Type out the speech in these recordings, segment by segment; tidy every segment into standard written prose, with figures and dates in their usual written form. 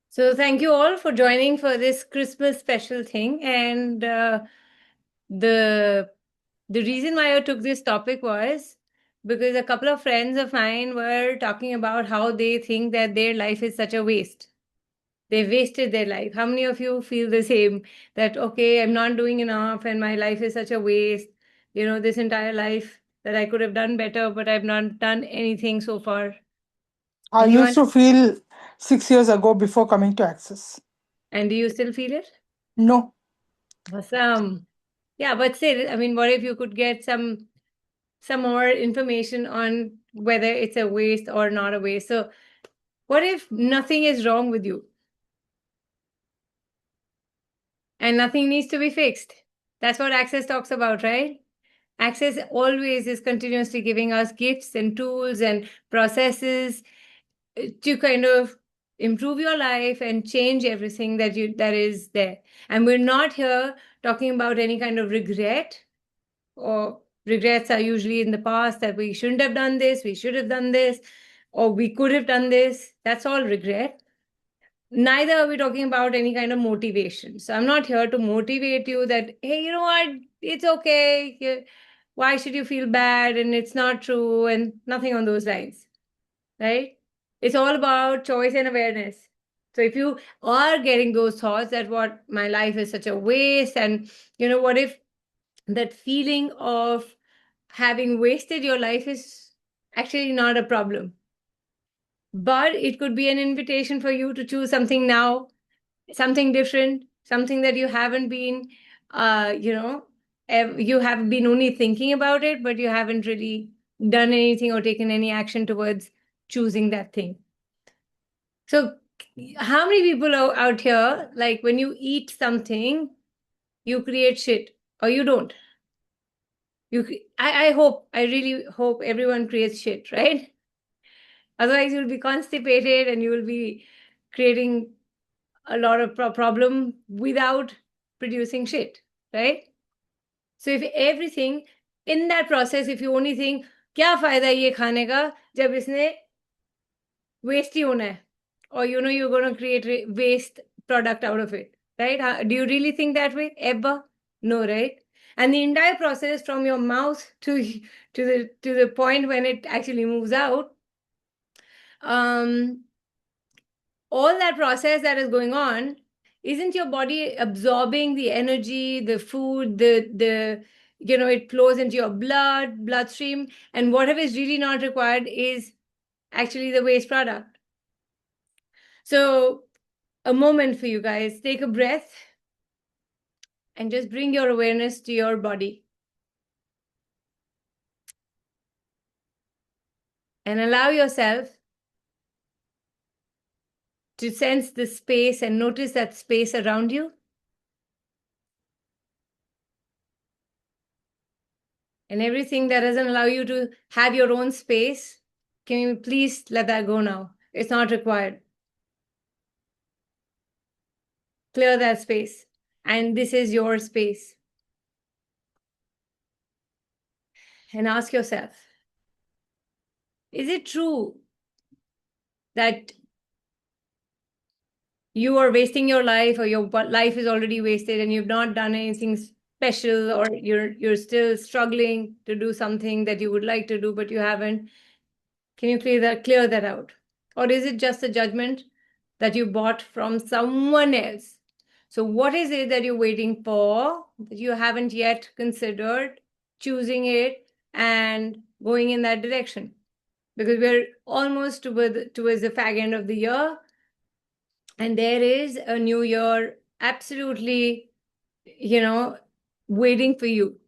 So thank you all for joining for this Christmas special thing. And the the reason why I took this topic was because a couple of friends of mine were talking about how they think that their life is such a waste. They wasted their life. How many of you feel the same? That okay, I'm not doing enough, and my life is such a waste. This entire life that I could have done better, but I've not done anything so far. I used Anyone? to feel 6 years ago before coming to Access. And do you still feel it? No, Awesome. Yeah, but still, I mean, what if you could get some more information on whether it's a waste or not a waste? So, what if nothing is wrong with you and nothing needs to be fixed? That's what Access talks about, right? Access always is continuously giving us gifts and tools and processes to kind of improve your life and change everything that is there. And we're not here talking about any kind of regret, or regrets are usually in the past that we shouldn't have done this, we should have done this, or we could have done this. That's all regret. Neither are we talking about any kind of motivation. So I'm not here to motivate you that, hey, you know what, it's okay. Why should you feel bad? And it's not true, and nothing on those lines, right? It's all about choice and awareness. So if you are getting those thoughts that what my life is such a waste, and what if that feeling of having wasted your life is actually not a problem, but it could be an invitation for you to choose something now, something different, something that you haven't been, you have been only thinking about it, but you haven't really done anything or taken any action towards choosing that thing. So, how many people are out here, like when you eat something, you create shit or you don't? I hope, I really hope everyone creates shit, right? Otherwise, you'll be constipated and you will be creating a lot of problem without producing shit, right? So if everything in that process, if you only think, क्या फायदा है ये खाने का जब इसने waste ही होना है, or you're going to create waste product out of it, right? Do you really think that way ever? No, right? And the entire process from your mouth to the point when it actually moves out, um all that process that is going on, isn't your body absorbing the energy, the food, the it flows into your bloodstream, and whatever is really not required is actually the waste product. So a moment for you guys, take a breath and just bring your awareness to your body and allow yourself to sense the space and notice that space around you, and everything that doesn't allow you to have your own space. Can you please let that go now? It's not required. Clear that space. And this is your space. And ask yourself, is it true that you are wasting your life, or your life is already wasted and you've not done anything special, or you're still struggling to do something that you would like to do but you haven't? Can you clear that out? Or is it just a judgment that you bought from someone else? So what is it that you're waiting for that you haven't yet considered choosing it and going in that direction? Because we're almost towards the fag end of the year, and there is a new year absolutely, waiting for you.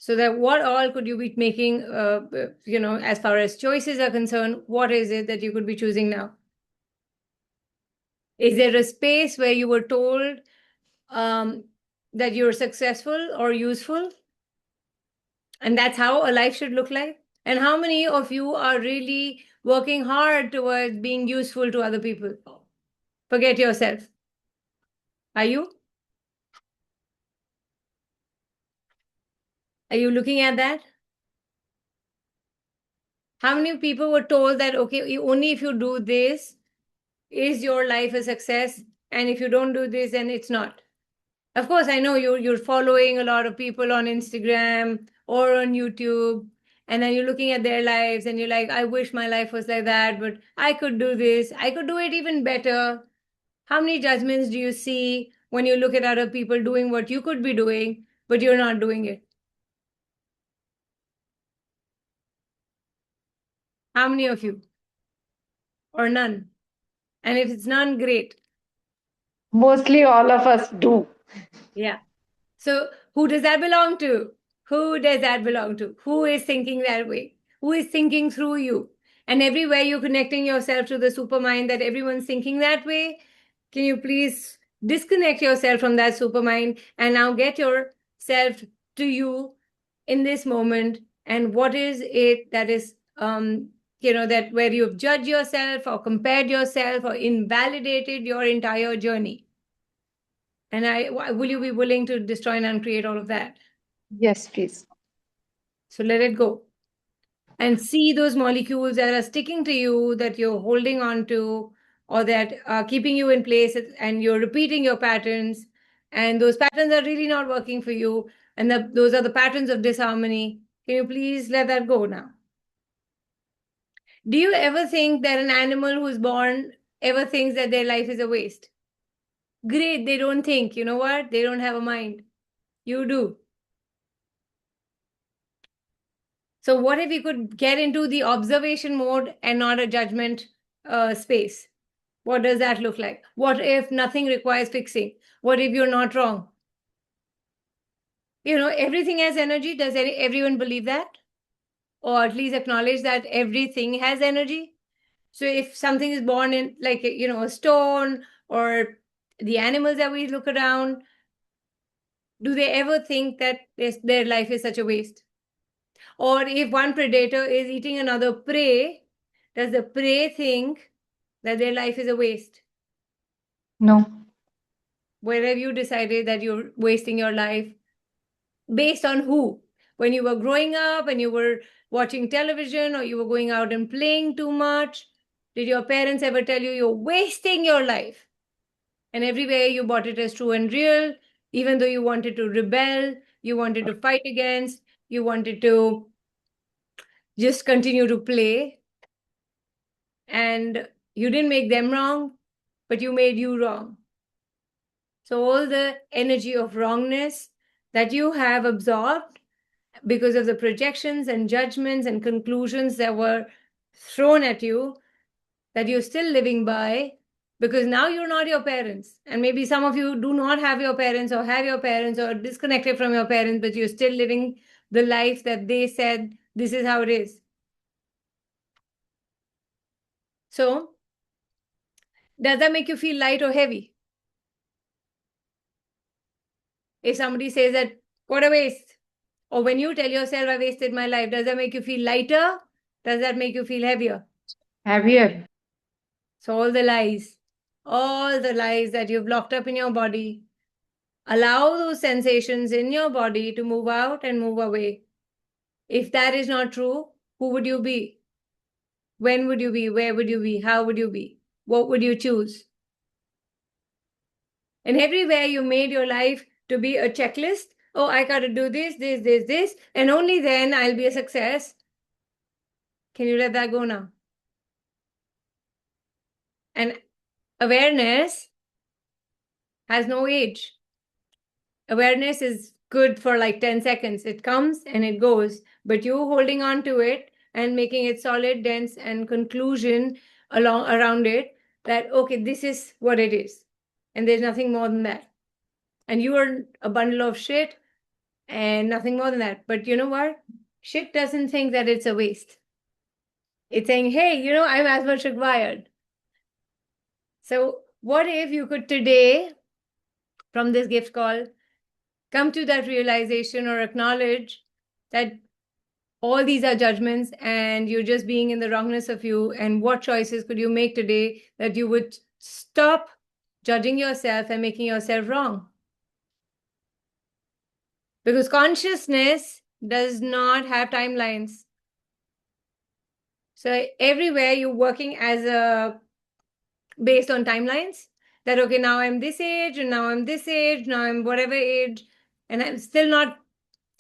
So that what all could you be making, as far as choices are concerned, what is it that you could be choosing now? Is there a space where you were told that you're successful or useful? And that's how a life should look like? And how many of you are really working hard towards being useful to other people? Forget yourself. Are you? Are you looking at that? How many people were told that, okay, only if you do this is your life a success, and if you don't do this, then it's not? Of course, I know you're following a lot of people on Instagram or on YouTube, and then you're looking at their lives and you're like, I wish my life was like that, but I could do this. I could do it even better. How many judgments do you see when you look at other people doing what you could be doing, but you're not doing it? How many of you? Or none? And if it's none, great. Mostly all of us do. Yeah. So who does that belong to? Who does that belong to? Who is thinking that way? Who is thinking through you? And everywhere you're connecting yourself to the supermind that everyone's thinking that way, can you please disconnect yourself from that supermind and now get yourself to you in this moment? And what is it that is, that where you've judged yourself or compared yourself or invalidated your entire journey? And will you be willing to destroy and uncreate all of that? Yes, please. So let it go and see those molecules that are sticking to you, that you're holding on to, or that are keeping you in place, and you're repeating your patterns. And those patterns are really not working for you. And those are the patterns of disharmony. Can you please let that go now? Do you ever think that an animal who's born ever thinks that their life is a waste? Great, they don't think. You know what? They don't have a mind. You do. So what if we could get into the observation mode and not a judgment space? What does that look like? What if nothing requires fixing? What if you're not wrong? Everything has energy. Does everyone believe that? Or at least acknowledge that everything has energy? So if something is born in, like, a stone, or the animals that we look around, do they ever think that their life is such a waste? Or if one predator is eating another prey, does the prey think that their life is a waste? No. Where have you decided that you're wasting your life? Based on who? When you were growing up and you were watching television, or you were going out and playing too much, did your parents ever tell you you're wasting your life? And everywhere you bought it as true and real, even though you wanted to rebel, you wanted to fight against, you wanted to just continue to play, and you didn't make them wrong, but you made you wrong. So all the energy of wrongness that you have absorbed because of the projections and judgments and conclusions that were thrown at you, that you're still living by, because now you're not your parents. And maybe some of you do not have your parents, or have your parents, or disconnected from your parents, but you're still living the life that they said this is how it is. So does that make you feel light or heavy? If somebody says that, what a waste, or when you tell yourself, I wasted my life, does that make you feel lighter? Does that make you feel heavier? Heavier. So all the lies that you've locked up in your body, allow those sensations in your body to move out and move away. If that is not true, who would you be? When would you be? Where would you be? How would you be? What would you choose? And everywhere you made your life to be a checklist. Oh, I got to do this, and only then I'll be a success. Can you let that go now? And awareness has no age. Awareness is good for like 10 seconds. It comes and it goes, but you holding on to it and making it solid, dense, and conclusion around it, that, okay, this is what it is. And there's nothing more than that. And you are a bundle of shit and nothing more than that. But you know what? Shit doesn't think that it's a waste. It's saying, hey, I'm as much required. So what if you could today, from this gift call, come to that realization or acknowledge that all these are judgments and you're just being in the wrongness of you, and what choices could you make today that you would stop judging yourself and making yourself wrong? Because consciousness does not have timelines. So everywhere you're working as a based on timelines that okay, now I'm this age, and now I'm this age, now I'm whatever age, and I'm still not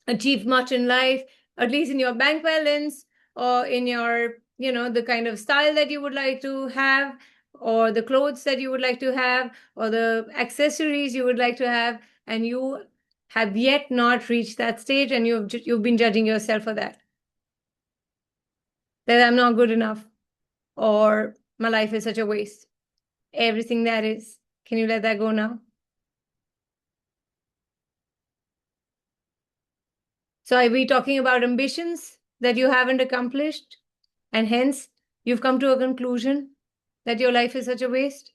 achieved much in life, at least in your bank balance or in your, the kind of style that you would like to have, or the clothes that you would like to have, or the accessories you would like to have, and you have yet not reached that stage, and you've been judging yourself for that I'm not good enough, or my life is such a waste. Everything that is. Can you let that go now? So are we talking about ambitions that you haven't accomplished, and hence you've come to a conclusion that your life is such a waste?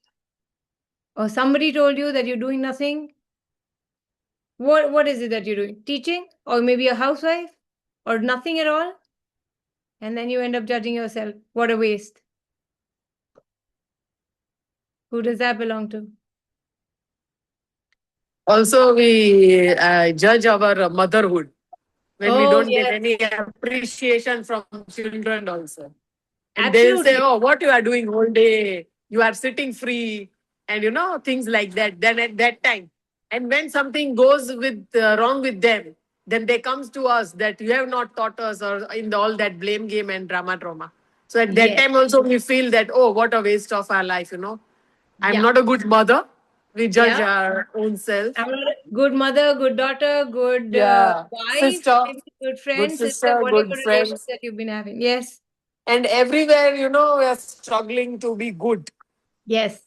Or somebody told you that you're doing nothing? What is it that you're doing? Teaching? Or maybe a housewife? Or nothing at all? And then you end up judging yourself. What a waste. Who does that belong to? Also, we judge our motherhood when we Oh, don't get yes, any appreciation from children also. And they'll say, absolutely. oh, what you are doing whole day? You are sitting free, and things like that. Then at that time, and when something goes with wrong with them, then they comes to us that you have not taught us, or in all that blame game and drama. So at that Yes. time also we feel that, oh, what a waste of our life. I'm Yeah. not a good mother. We judge Yeah. our own self. I'm not a good mother, good daughter, good Yeah, wife, sister, maybe good good friend, sister, sister, whatever good relations friends. that you've been having. Yes. And everywhere, we are struggling to be good, Yes.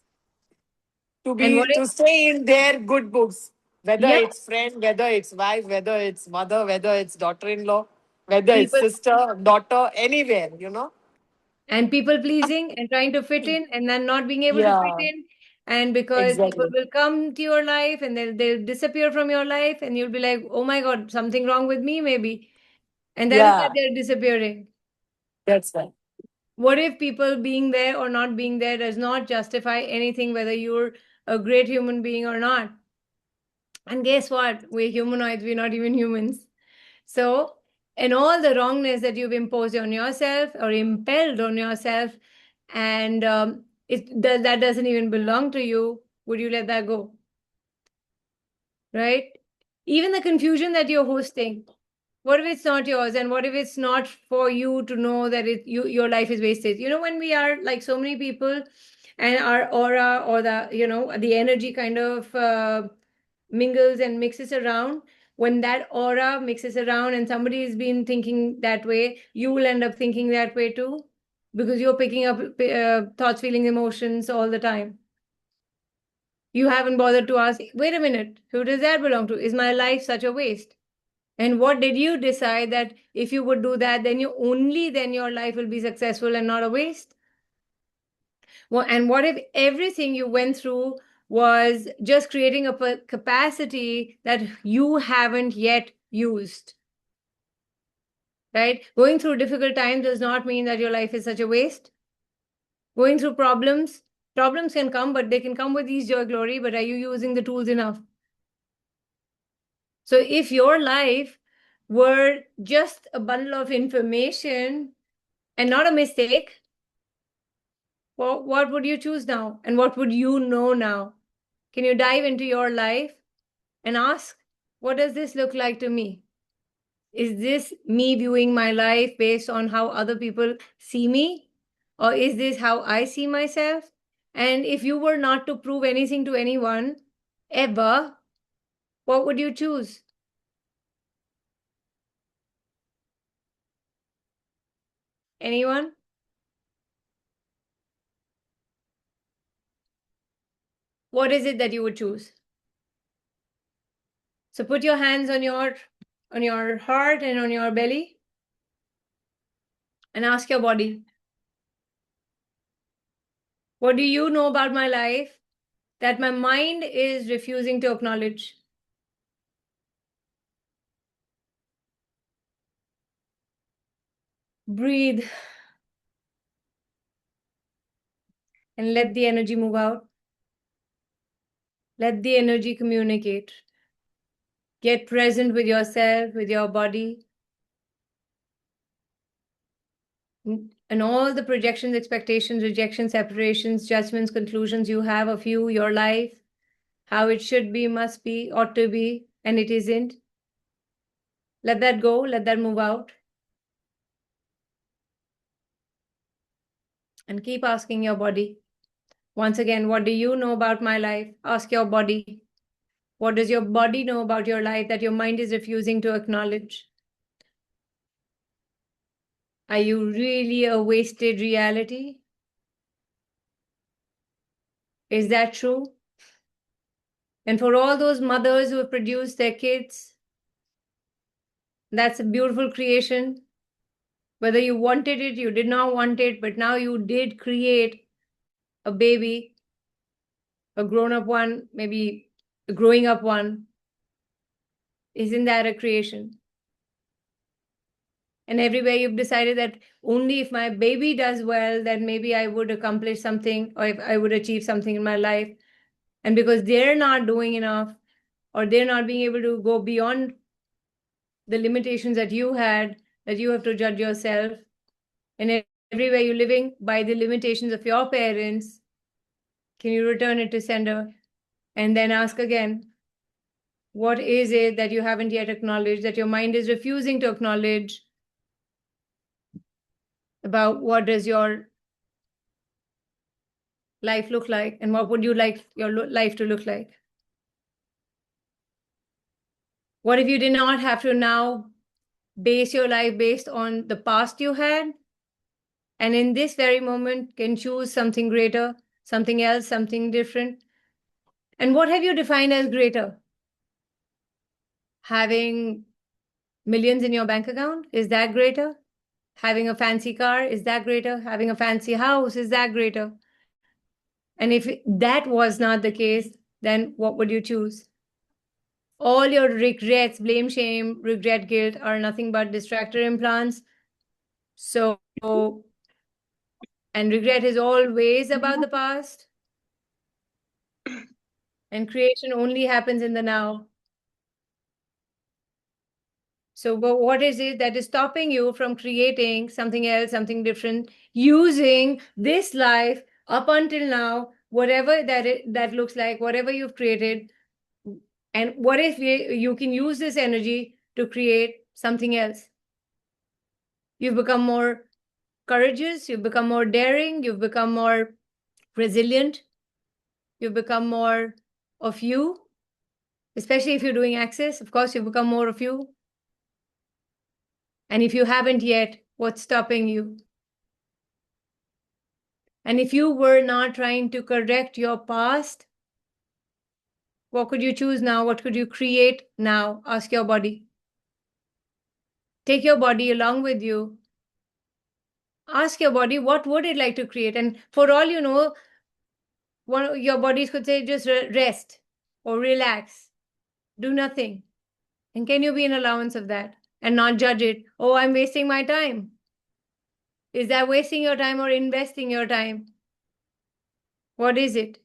to And what be if, to stay in their good books, whether yeah, it's friend, whether it's wife, whether it's mother, whether it's daughter-in-law, whether it's people sister, daughter, anywhere. and people pleasing and trying to fit in and then not being able to fit Yeah, in, and because people exactly. will come to your life and they'll disappear from your life, and you'll be like, oh my god, something wrong with me maybe, and that is why Yeah, they're disappearing. that's right. What if people being there or not being there does not justify anything, whether you're a great human being or not? And guess what, we're humanoids, we're not even humans. So, and all the wrongness that you've imposed on yourself or impelled on yourself, and that doesn't even belong to you, would you let that go? Right? Even the confusion that you're hosting, what if it's not yours, and what if it's not for you to know that your life is wasted? When we are like so many people, and our aura or the energy kind of mingles and mixes around, when that aura mixes around and somebody has been thinking that way, you will end up thinking that way too, because you're picking up thoughts, feelings, emotions all the time. You haven't bothered to ask, wait a minute, who does that belong to? Is my life such a waste? And what did you decide that if you would do that, then then your life will be successful and not a waste? Well, and what if everything you went through was just creating a capacity that you haven't yet used? Right? Going through difficult times does not mean that your life is such a waste. Going through problems can come, but they can come with ease, joy, glory. But are you using the tools enough? So if your life were just a bundle of information and not a mistake, well, what would you choose now? And what would you know now? Can you dive into your life and ask, what does this look like to me? Is this me viewing my life based on how other people see me? Or is this how I see myself? And if you were not to prove anything to anyone ever, what would you choose? Anyone? What is it that you would choose? So put your hands on your heart and on your belly and ask your body, what do you know about my life that my mind is refusing to acknowledge? Breathe and let the energy move out. Let the energy communicate. Get present with yourself, with your body. and all the projections, expectations, rejections, separations, judgments, conclusions you have of you, your life, how it should be, must be, ought to be, and it isn't. Let that go, let that move out. And keep asking your body. Once again, what do you know about my life? Ask your body. What does your body know about your life that your mind is refusing to acknowledge? Are you really a wasted reality? Is that true? And for all those mothers who have produced their kids, that's a beautiful creation. Whether you wanted it, you did not want it, but now you did create a baby, a grown-up one, maybe a growing up one. Isn't that a creation? And everywhere you've decided that only if my baby does well, then maybe I would accomplish something, or if I would achieve something in my life. And because they're not doing enough, or they're not being able to go beyond the limitations that you had, that you have to judge yourself. And everywhere you're living by the limitations of your parents, can you return it to sender? And then ask again, what is it that you haven't yet acknowledged, that your mind is refusing to acknowledge about what does your life look like, and what would you like your life to look like? What if you did not have to now base your life based on the past you had, and in this very moment can choose something greater, something else, something different? And what have you defined as greater? Having millions in your bank account, is that greater? Having a fancy car, is that greater? Having a fancy house, is that greater? And if that was not the case, then what would you choose? All your regrets, blame, shame, regret, guilt are nothing but distractor implants. So, and regret is always about the past. And creation only happens in the now. So what is it that is stopping you from creating something else, something different, using this life up until now, whatever that looks like, whatever you've created? And what if you can use this energy to create something else? You've become more courageous, you've become more daring, you've become more resilient, you've become more of you, especially if you're doing access. Of course, you've become more of you. And if you haven't yet, what's stopping you? And if you were not trying to correct your past, what could you choose now? What could you create now? Ask your body. Take your body along with you. Ask your body, what would it like to create? And for all you know, your bodies could say, just rest or relax, do nothing. And can you be an allowance of that and not judge it? Oh, I'm wasting my time. Is that wasting your time or investing your time? What is it?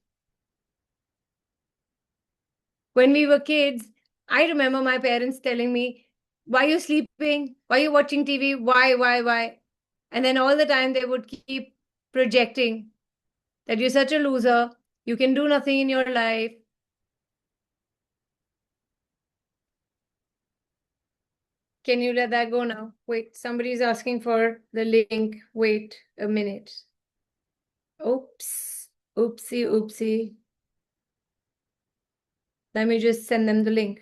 When we were kids, I remember my parents telling me, why are you sleeping? Why are you watching TV? Why? And then all the time they would keep projecting that you're such a loser, you can do nothing in your life. Can you let that go now? Wait, somebody's asking for the link. Wait a minute. Oops, oopsie. Let me just send them the link.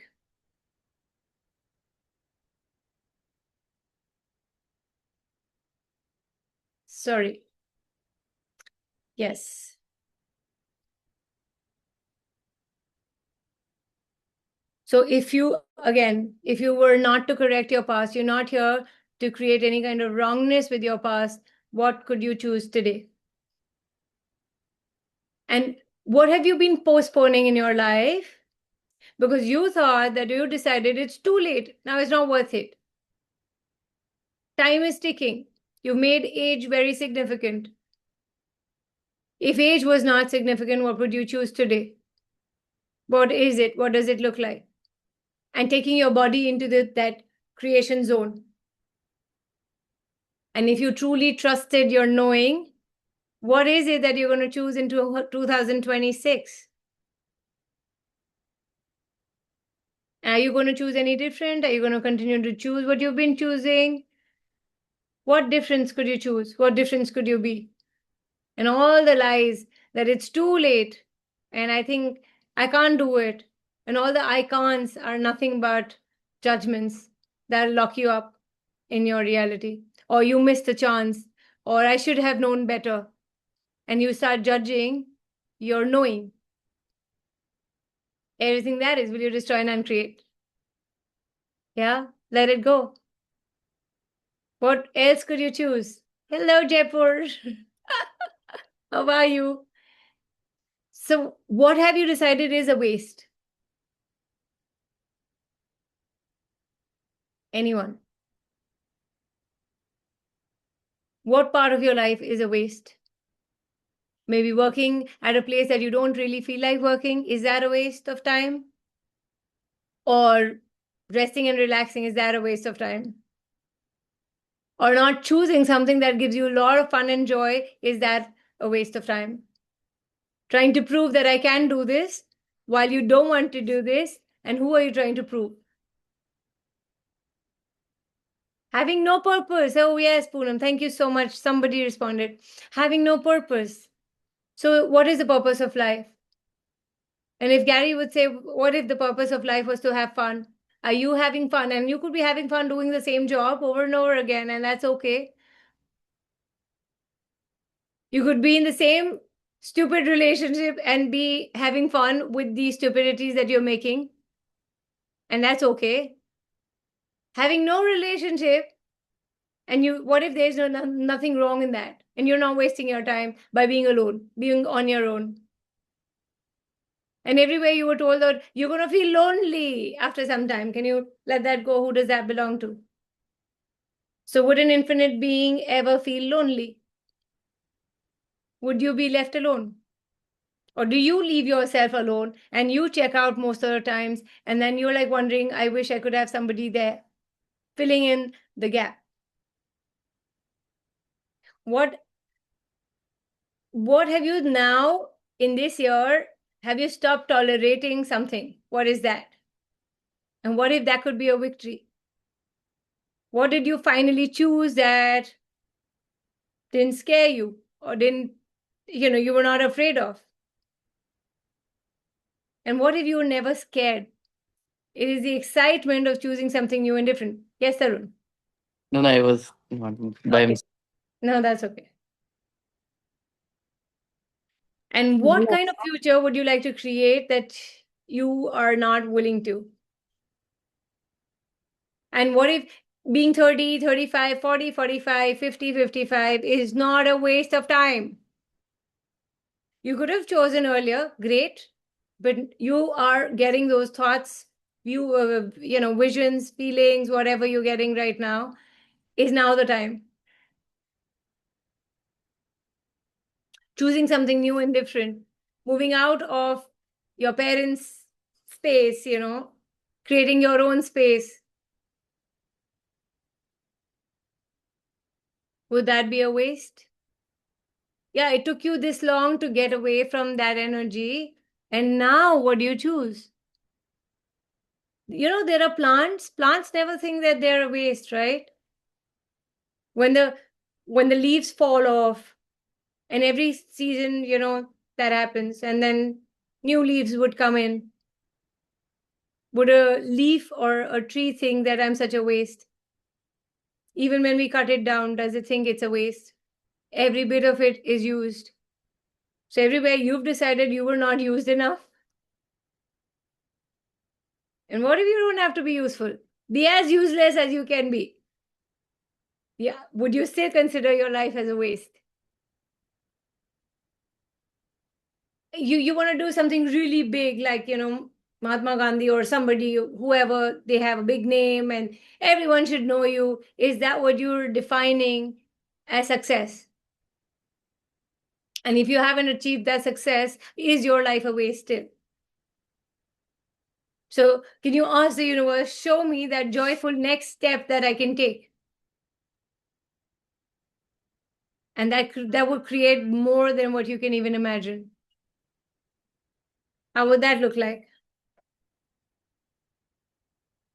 Sorry. Yes. So if you were not to correct your past, you're not here to create any kind of wrongness with your past, what could you choose today? And what have you been postponing in your life? Because you thought that you decided it's too late. Now it's not worth it. Time is ticking. You've made age very significant. If age was not significant, what would you choose today? What is it? What does it look like? And taking your body into that creation zone. And if you truly trusted your knowing, what is it that you're going to choose in 2026? Are you going to choose any different? Are you going to continue to choose what you've been choosing? What difference could you choose? What difference could you be? And all the lies that it's too late and I think I can't do it. And all the I can'ts are nothing but judgments that lock you up in your reality. Or you missed a chance, or I should have known better. And you start judging your knowing. Everything that is, will you destroy and uncreate? Yeah, let it go. What else could you choose? Hello, Jaipur. How are you? So, what have you decided is a waste? Anyone? What part of your life is a waste? Maybe working at a place that you don't really feel like working. Is that a waste of time? Or resting and relaxing, is that a waste of time? Or not choosing something that gives you a lot of fun and joy, is that a waste of time? Trying to prove that I can do this while you don't want to do this, and who are you trying to prove? Having no purpose. Oh, yes, Poonam, thank you so much. Somebody responded. Having no purpose. So, what is the purpose of life? And if Gary would say, what if the purpose of life was to have fun? Are you having fun? And you could be having fun doing the same job over and over again, and that's okay. You could be in the same stupid relationship and be having fun with the stupidities that you're making, and that's okay. Having no relationship, and what if there's nothing wrong in that, and you're not wasting your time by being alone, being on your own? And everywhere you were told that you're going to feel lonely after some time. Can you let that go? Who does that belong to? So, would an infinite being ever feel lonely? Would you be left alone? Or do you leave yourself alone and you check out most of the times and then you're like wondering, I wish I could have somebody there filling in the gap? What have you now in this year? Have you stopped tolerating something? What is that? And what if that could be a victory? What did you finally choose that didn't scare you or didn't, you were not afraid of? And what if you were never scared? It is the excitement of choosing something new and different. Yes, Tarun. No, I was not by Okay. mistake. No, that's okay. And what Yes. kind of future would you like to create that you are not willing to? And what if being 30, 35, 40, 45, 50, 55 is not a waste of time? You could have chosen earlier, great, but you are getting those thoughts, visions, feelings, whatever you're getting right now, is now the time. Choosing something new and different, moving out of your parents' space, creating your own space. Would that be a waste? Yeah, it took you this long to get away from that energy. And now what do you choose? There are plants. Plants never think that they're a waste, right? When the leaves fall off, and every season, that happens, and then new leaves would come in. Would a leaf or a tree think that I'm such a waste? Even when we cut it down, does it think it's a waste? Every bit of it is used. So everywhere you've decided you were not used enough. And what if you don't have to be useful? Be as useless as you can be. Yeah. Would you still consider your life as a waste? You want to do something really big, like, Mahatma Gandhi or somebody, whoever, they have a big name and everyone should know you. Is that what you're defining as success? And if you haven't achieved that success, is your life a waste still? So can you ask the universe, show me that joyful next step that I can take? And that would create more than what you can even imagine. How would that look like?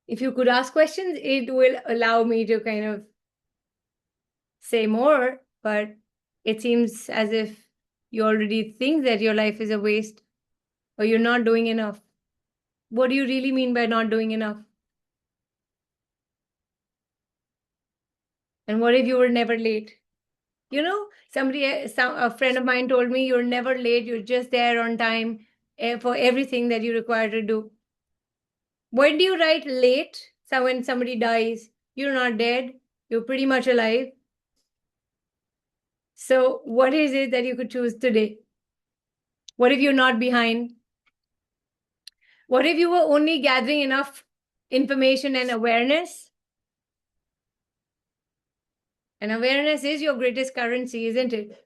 If you could ask questions, it will allow me to kind of say more, but it seems as if you already think that your life is a waste or you're not doing enough. What do you really mean by not doing enough? And what if you were never late? You know, a friend of mine told me, you're never late, you're just there on time for everything that you require to do. When do you write late? So when somebody dies, you're not dead, you're pretty much alive. So what is it that you could choose today? What if you're not behind? What if you were only gathering enough information and awareness? And awareness is your greatest currency, isn't it?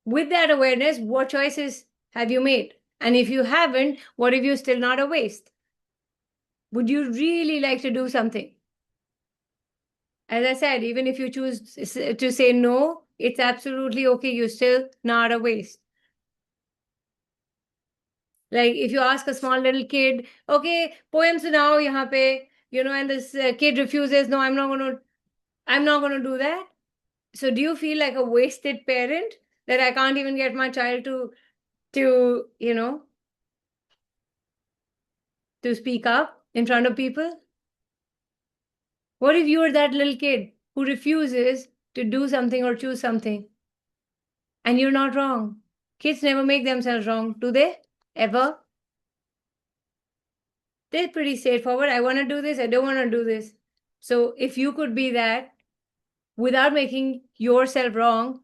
With that awareness, what choices have you made? And if you haven't, what if you're still not a waste? Would you really like to do something? As I said, even if you choose to say no, it's absolutely okay. You're still not a waste. Like if you ask a small little kid, okay, poem sunao yahan pe, and this kid refuses, no, I'm not going to do that. So do you feel like a wasted parent that I can't even get my child to to speak up in front of people? What if you are that little kid who refuses to do something or choose something? And you're not wrong. Kids never make themselves wrong, do they? Ever? They're pretty straightforward. I want to do this. I don't want to do this. So if you could be that without making yourself wrong,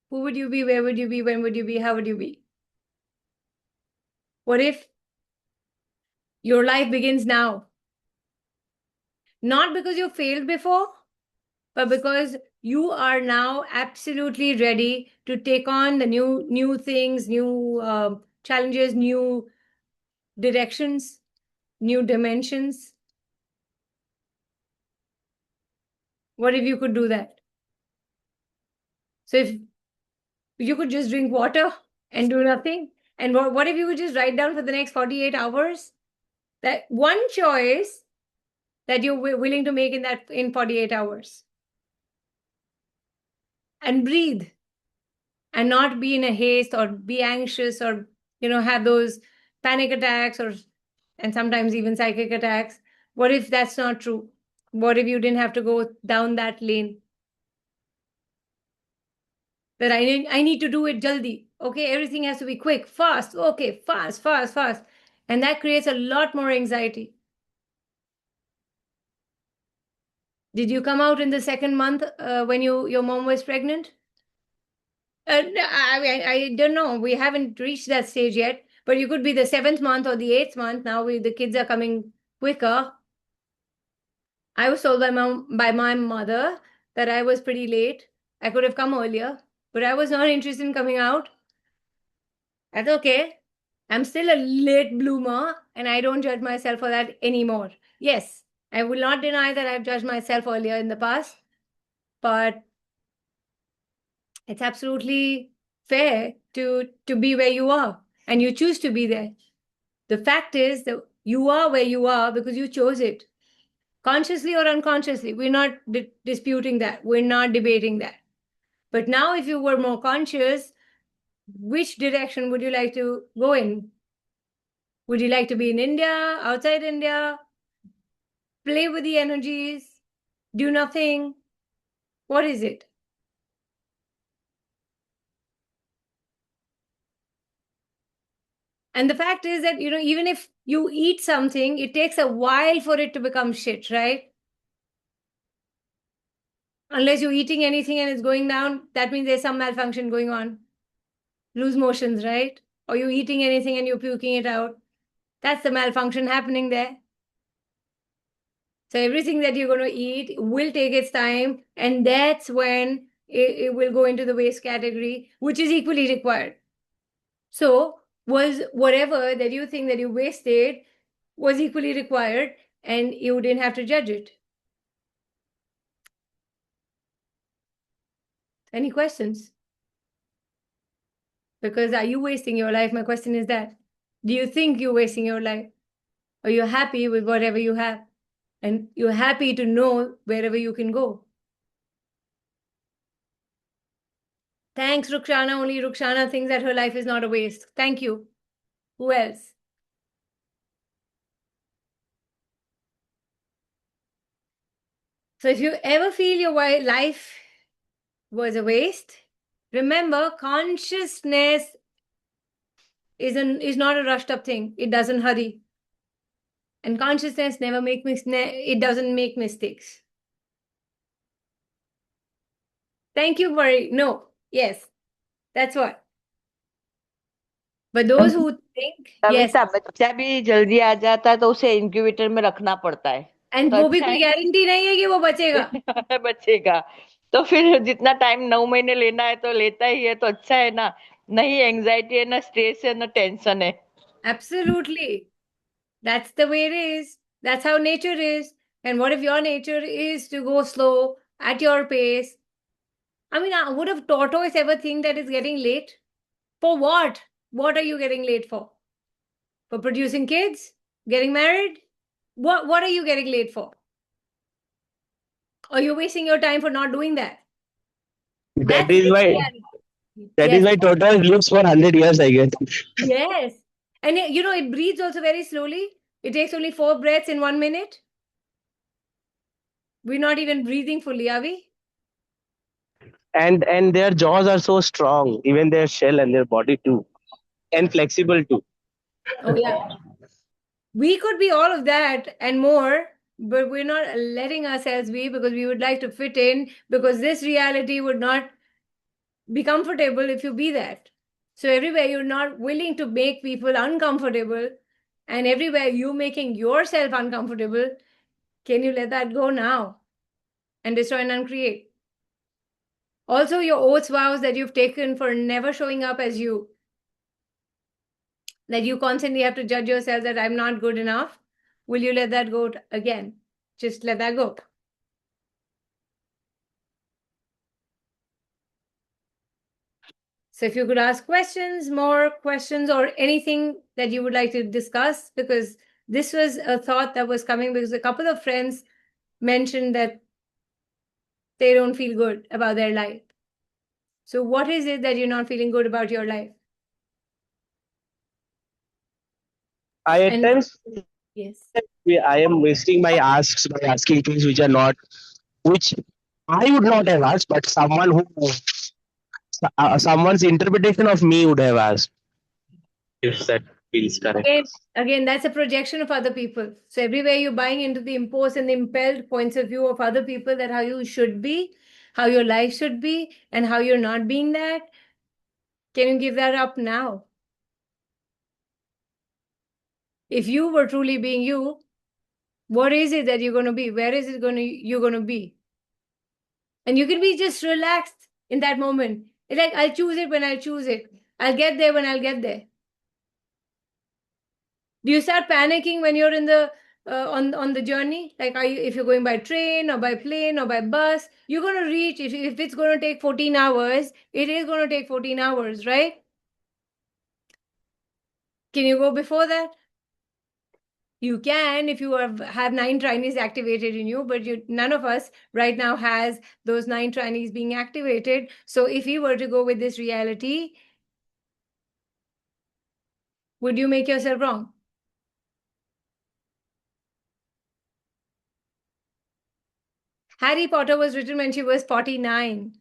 who would you be? Where would you be? When would you be? How would you be? What if your life begins now? Not because you failed before, but because you are now absolutely ready to take on the new things, new challenges, new directions, new dimensions. What if you could do that? So if you could just drink water and do nothing, and what if you could just write down for the next 48 hours that one choice that you're willing to make in 48 hours, and breathe and not be in a haste or be anxious or have those panic attacks and sometimes even psychic attacks. What if that's not true? What if you didn't have to go down that lane? That I need to do it jaldi. Okay, everything has to be quick, fast. Okay, fast, fast, fast. And that creates a lot more anxiety. Did you come out in the second month when your mom was pregnant? No, I don't know. We haven't reached that stage yet. But you could be the 7th month or the 8th month. Now the kids are coming quicker. I was told by my mother that I was pretty late. I could have come earlier, but I was not interested in coming out. That's okay. I'm still a late bloomer, and I don't judge myself for that anymore. Yes, I will not deny that I've judged myself earlier in the past, but it's absolutely fair to be where you are, and you choose to be there. The fact is that you are where you are because you chose it. Consciously or unconsciously, we're not disputing that. We're not debating that. But now, if you were more conscious, which direction would you like to go in? Would you like to be in India, outside India, play with the energies, do nothing? What is it? And the fact is that, even if you eat something, it takes a while for it to become shit, right? Unless you're eating anything and it's going down, that means there's some malfunction going on. Loose motions, right? Or you're eating anything and you're puking it out. That's the malfunction happening there. So everything that you're going to eat will take its time, and that's when it will go into the waste category, which is equally required. So was whatever that you think that you wasted was equally required, and you didn't have to judge it. Any questions? Because are you wasting your life? My question is that. Do you think you're wasting your life? Or you're happy with whatever you have? And you're happy to know wherever you can go? Thanks, Rukshana. Only Rukshana thinks that her life is not a waste. Thank you. Who else? So if you ever feel your life was a waste, remember consciousness is not a rushed up thing. It doesn't hurry. And consciousness it doesn't make mistakes. Thank you for it. No. Yes. That's what. But those who think, yes. कविता बच्चा भी जल्दी आ जाता है तो उसे incubator में रखना पड़ता है And तो वो भी अच्छा कोई है गारंटी नहीं है कि वो बचेगा. बचेगा तो फिर जितना टाइम 9 महीने लेना है तो लेता ही है तो अच्छा है ना नहीं एंजाइटी है ना स्ट्रेस है ना टेंशन है Absolutely. That's the way it is. That's how nature is. And what if your nature is to go slow at your pace? I mean, would a tortoise ever think that it's getting late? For what? What are you getting late for? For producing kids? Getting married? What are you getting late for? Or you're wasting your time for not doing that? That That's is the why reality. that is Yes. why tortoise lives for 100 years, I guess. Yes. And it breathes also very slowly. It takes only 4 breaths in 1 minute. We're not even breathing fully, are we? And their jaws are so strong, even their shell and their body too, and flexible too. Oh, yeah. We could be all of that and more, but we're not letting ourselves be because we would like to fit in, because this reality would not be comfortable if you be that. So everywhere you're not willing to make people uncomfortable, and everywhere you making yourself uncomfortable, can you let that go now and destroy and uncreate? Also, your oaths, vows that you've taken for never showing up as you, that you constantly have to judge yourself that I'm not good enough. Will you let that go again? Just let that go. So if you could ask more questions, or anything that you would like to discuss, because this was a thought that was coming because a couple of friends mentioned that they don't feel good about their life. So what is it that you're not feeling good about your life? I at And times yes. I am wasting my asks by asking things which I would not have asked, but someone's interpretation of me would have asked. If that feels correct. Again, that's a projection of other people. So everywhere you're buying into the imposed and the impelled points of view of other people, that how you should be, how your life should be, and how you're not being that. Can you give that up now? If you were truly being you, what is it that you're going to be? Where is it you're going to be? And you can be just relaxed in that moment. It's like, I'll choose it when I'll choose it. I'll get there when I'll get there. Do you start panicking when you're in the on the journey? Like, if you're going by train or by plane or by bus, you're going to reach. If it's going to take 14 hours, it is going to take 14 hours, right? Can you go before that? You can if you have 9 trainees activated in you, but none of us right now has those 9 trainees being activated. So if you were to go with this reality, would you make yourself wrong? Harry Potter was written when she was 49.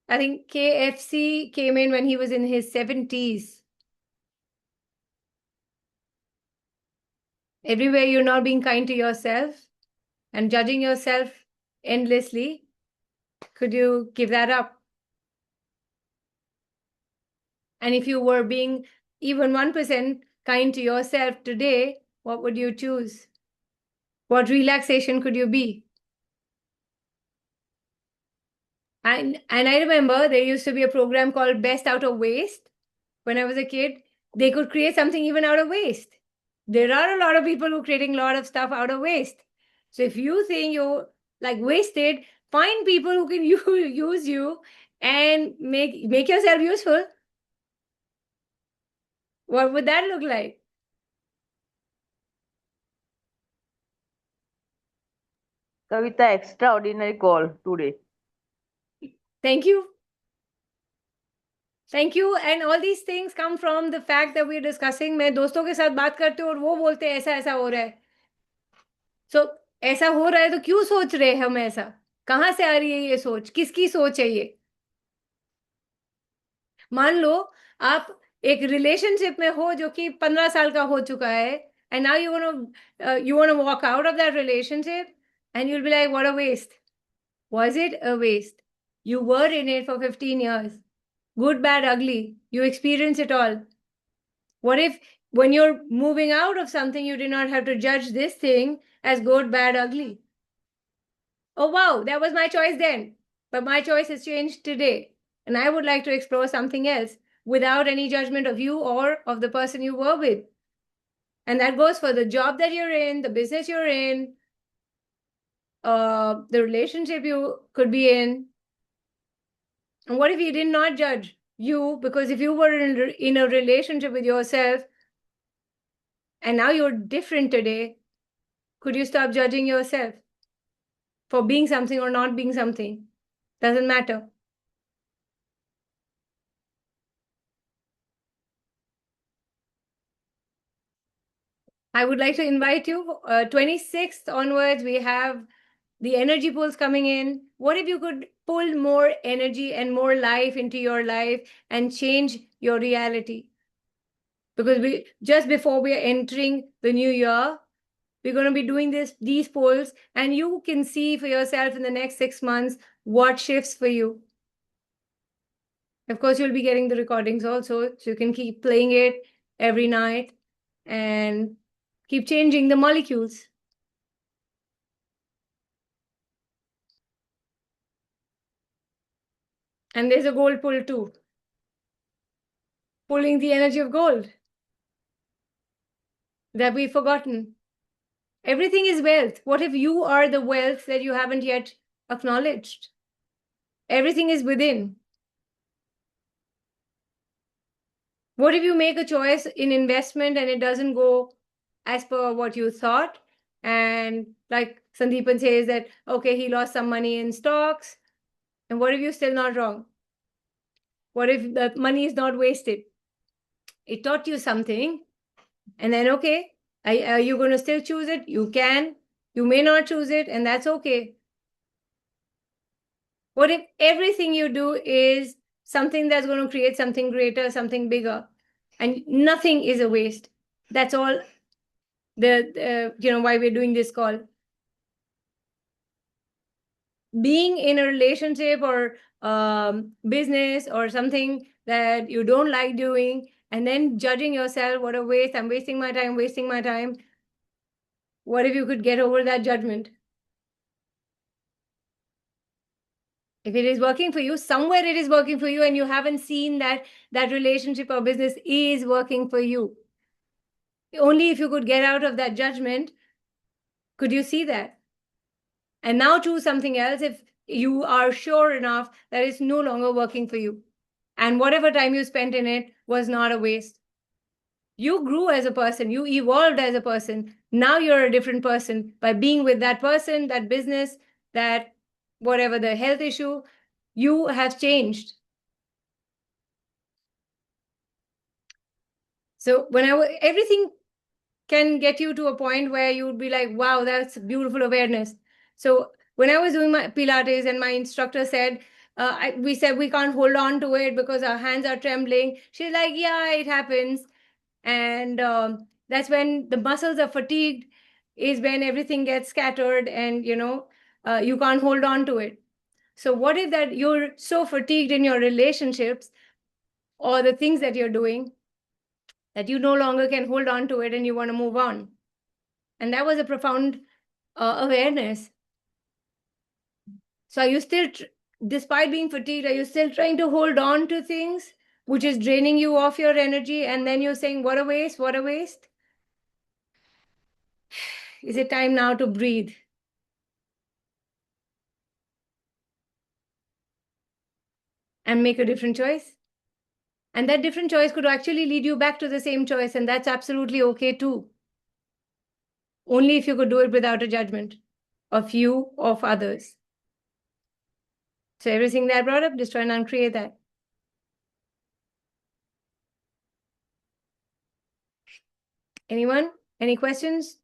I think KFC came in when he was in his 70s. Everywhere you're not being kind to yourself and judging yourself endlessly, could you give that up? And if you were being even 1% kind to yourself today, what would you choose? What relaxation could you be? And I remember there used to be a program called Best Out of Waste. When I was a kid, they could create something even out of waste. There are a lot of people who are creating a lot of stuff out of waste. So if you think you're like wasted, find people who can use you and make yourself useful. What would that look like? Kavita, extraordinary call today. Thank you. Thank you. And all these things come from the fact that we're discussing. मैं दोस्तों के साथ बात करते हूँ और वो बोलते हैं ऐसा ऐसा हो रहा है. So ऐसा हो रहा है तो क्यों सोच रहे हैं हम ऐसा? कहाँ से आ रही है ये सोच? किसकी सोच है ये? मान लो आप एक रिलेशनशिप में हो जो कि 15 साल का हो चुका है, and now you want to walk out of that relationship and you'll be like, what a waste. Was it a waste? You were in it for 15 years. Good, bad, ugly. You experienced it all. What if when you're moving out of something, you did not have to judge this thing as good, bad, ugly? Oh, wow, that was my choice then. But my choice has changed today. And I would like to explore something else without any judgment of you or of the person you were with. And that goes for the job that you're in, the business you're in, the relationship you could be in. And what if you did not judge you? Because if you were in a relationship with yourself and now you're different today, could you stop judging yourself for being something or not being something? Doesn't matter. I would like to invite you, 26th onwards, we have the energy pulls coming in. What if you could pull more energy and more life into your life and change your reality? Because we just before we are entering the new year, we're going to be doing these polls, and you can see for yourself in the next 6 months what shifts for you. Of course, you'll be getting the recordings also, so you can keep playing it every night and keep changing the molecules. And there's a gold pull too. Pulling the energy of gold that we've forgotten. Everything is wealth. What if you are the wealth that you haven't yet acknowledged? Everything is within. What if you make a choice in investment and it doesn't go as per what you thought? And like Sandeepan says that, okay, he lost some money in stocks. And what if you're still not wrong? What if the money is not wasted? It taught you something. And then, okay, are you going to still choose it? You can. You may not choose it, and that's okay. What if everything you do is something that's going to create something greater, something bigger, and nothing is a waste? That's all why we're doing this call. Being in a relationship or business or something that you don't like doing, and then judging yourself, what a waste, I'm wasting my time. What if you could get over that judgment? If it is working for you, somewhere it is working for you, and you haven't seen that relationship or business is working for you. Only if you could get out of that judgment, could you see that? And now choose something else if you are sure enough that it's no longer working for you. And whatever time you spent in it was not a waste. You grew as a person, you evolved as a person. Now you're a different person by being with that person, that business, that whatever the health issue, you have changed. So everything can get you to a point where you would be like, wow, that's beautiful awareness. So when I was doing my Pilates and my instructor said, we said we can't hold on to it because our hands are trembling. She's like, yeah, it happens. And that's when the muscles are fatigued, is when everything gets scattered and, you can't hold on to it. So what if that you're so fatigued in your relationships or the things that you're doing that you no longer can hold on to it and you want to move on? And that was a profound awareness. So are you still, despite being fatigued, are you still trying to hold on to things which is draining you of your energy? And then you're saying, what a waste, what a waste. Is it time now to breathe? and make a different choice. And that different choice could actually lead you back to the same choice, and that's absolutely okay too. Only if you could do it without a judgment of you, of others. So everything that I brought up, just try and uncreate that. Anyone? Any questions?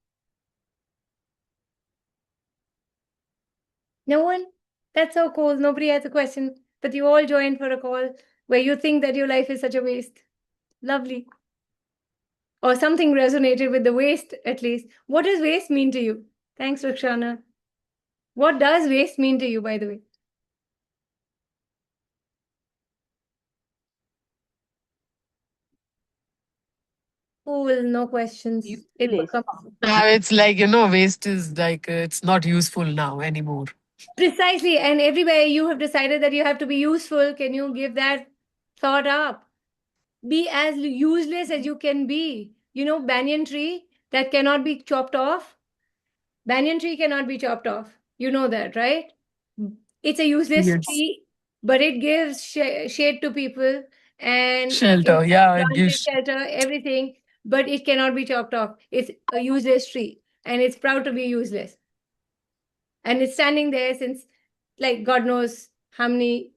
No one? That's so cool. Nobody has a question, but you all joined for a call where you think that your life is such a waste. Lovely. Or something resonated with the waste, at least. What does waste mean to you? Thanks, Rakshana. What does waste mean to you, by the way? Cool, no questions. It Useless. becomes Now it's like, waste is like, it's not useful now anymore. precisely, and everywhere you have decided that you have to be useful. Can you give that thought up? Be as useless as you can be. You know, banyan tree that cannot be chopped off. Banyan tree cannot be chopped off. You know that, right? It's a useless Yes. tree, but it gives shade to people and Shelter. Yeah, it branches, gives. shelter, everything, but it cannot be chopped off. It's a useless tree and it's proud to be useless. And it's standing there since, like, God knows how many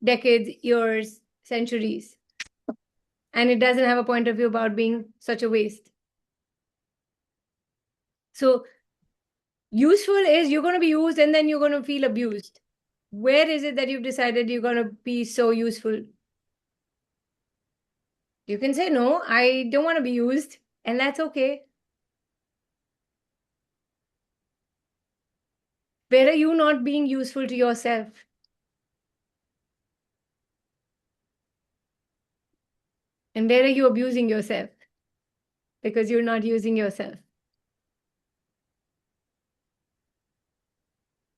decades, years, centuries. And it doesn't have a point of view about being such a waste. So useful is you're going to be used and then you're going to feel abused. Where is it that you've decided you're going to be so useful? You can say, no, I don't want to be used, and that's okay. Where are you not being useful to yourself? And where are you abusing yourself? Because you're not using yourself.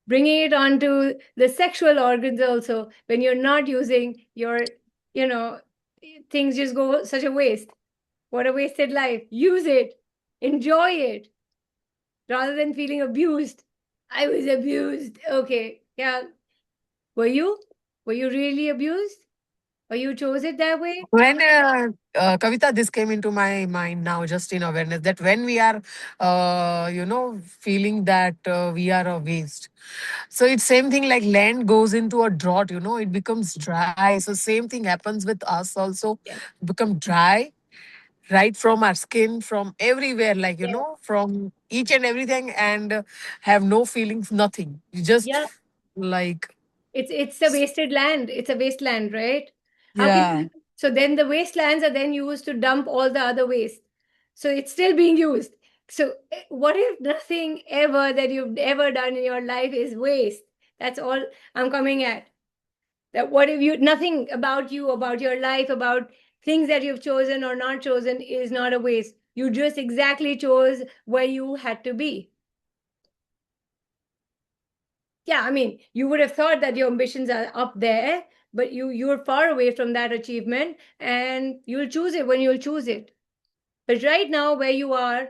Bringing it on to the sexual organs also, when you're not using your, things just go such a waste. What a wasted life. Use it. Enjoy it. Rather than feeling abused. I was abused. Okay. Yeah. Were you? Were you really abused? Or you chose it that way? When Kavita, this came into my mind now, just in awareness that when we are, feeling that we are a waste. So it's same thing like land goes into a drought, it becomes dry. So same thing happens with us also, Yeah. become dry, right from our skin, from everywhere, like, Yeah. from each and everything, and have no feelings, nothing. You just Yeah. like, It's a wasted land. It's a wasteland, right? How can yeah. you? So then the wastelands are then used to dump all the other waste. So it's still being used. So what if nothing ever that you've ever done in your life is waste? That's all I'm coming at. That what if nothing about you, about your life, about things that you've chosen or not chosen is not a waste. You just exactly chose where you had to be. Yeah, I mean, you would have thought that your ambitions are up there, but you're far away from that achievement, and you'll choose it when you'll choose it. But right now, where you are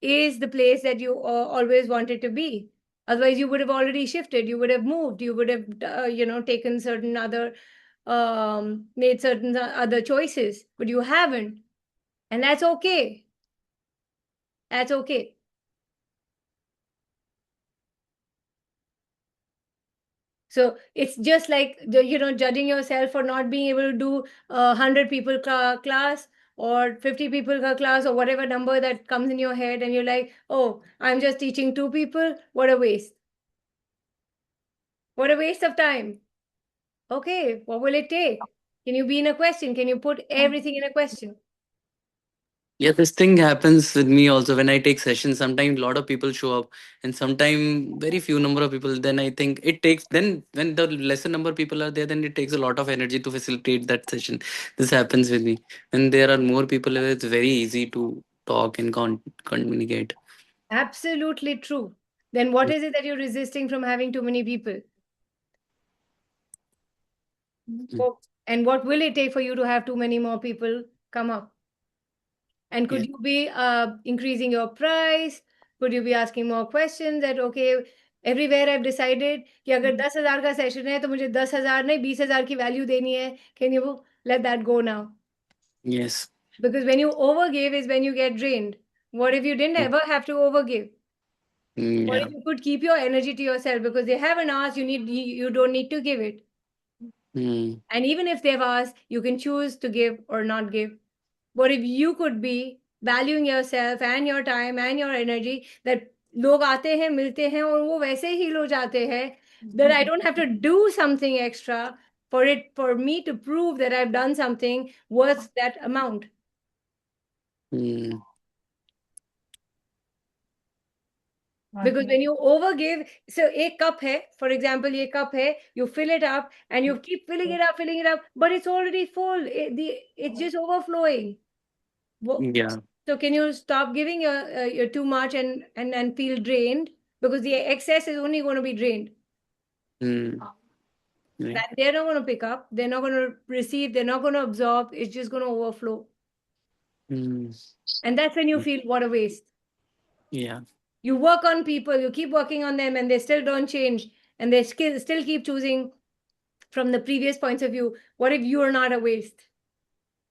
is the place that you always wanted to be. Otherwise, you would have already shifted. You would have moved. You would have, taken certain other, made certain other choices. But you haven't, and that's okay. That's okay. So it's just like judging yourself for not being able to do 100 people class or 50 people class or whatever number that comes in your head, and you're like, oh, I'm just teaching 2 people. What a waste. What a waste of time. Okay, what will it take? Can you be in a question? Can you put everything in a question? Yeah, this thing happens with me also when I take sessions. Sometimes a lot of people show up, and sometimes very few number of people. Then I think it takes. Then when the lesser number of people are there, then it takes a lot of energy to facilitate that session. This happens with me. When there are more people, it's very easy to talk and communicate. Absolutely true. Then what is it that you're resisting from having too many people? And what will it take for you to have too many more people come up? And could Yeah. you be increasing your price? Could you be asking more questions that, okay, Everywhere I've decided कि अगर 10,000 का session है तो मुझे 10,000 नहीं 20,000 की value देनी है. Can you let that go now? Yes. Because when you overgive is when you get drained. What if you didn't Mm. ever have to overgive? What Yeah. if you could keep your energy to yourself because they haven't asked, you don't need to give it. Mm. And even if they've asked, you can choose to give or not give. What if you could be valuing yourself and your time and your energy that लोग आते हैं मिलते हैं और वो वैसे ही heal हो जाते हैं that I don't have to do something extra for me to prove that I've done something worth that amount. Mm. Because when you overgive, so एक cup है, for example, ये cup है, you fill it up and you keep filling it up, but it's already full. It's just overflowing. Yeah. So can you stop giving your too much and feel drained because the excess is only going to be drained. Mm. Right. That they're not going to pick up, they're not going to receive, they're not going to absorb. It's just going to overflow, Mm. and that's when you feel what a waste. Yeah. You work on people, you keep working on them, and they still don't change, and they still keep choosing from the previous points of view. What if you are not a waste?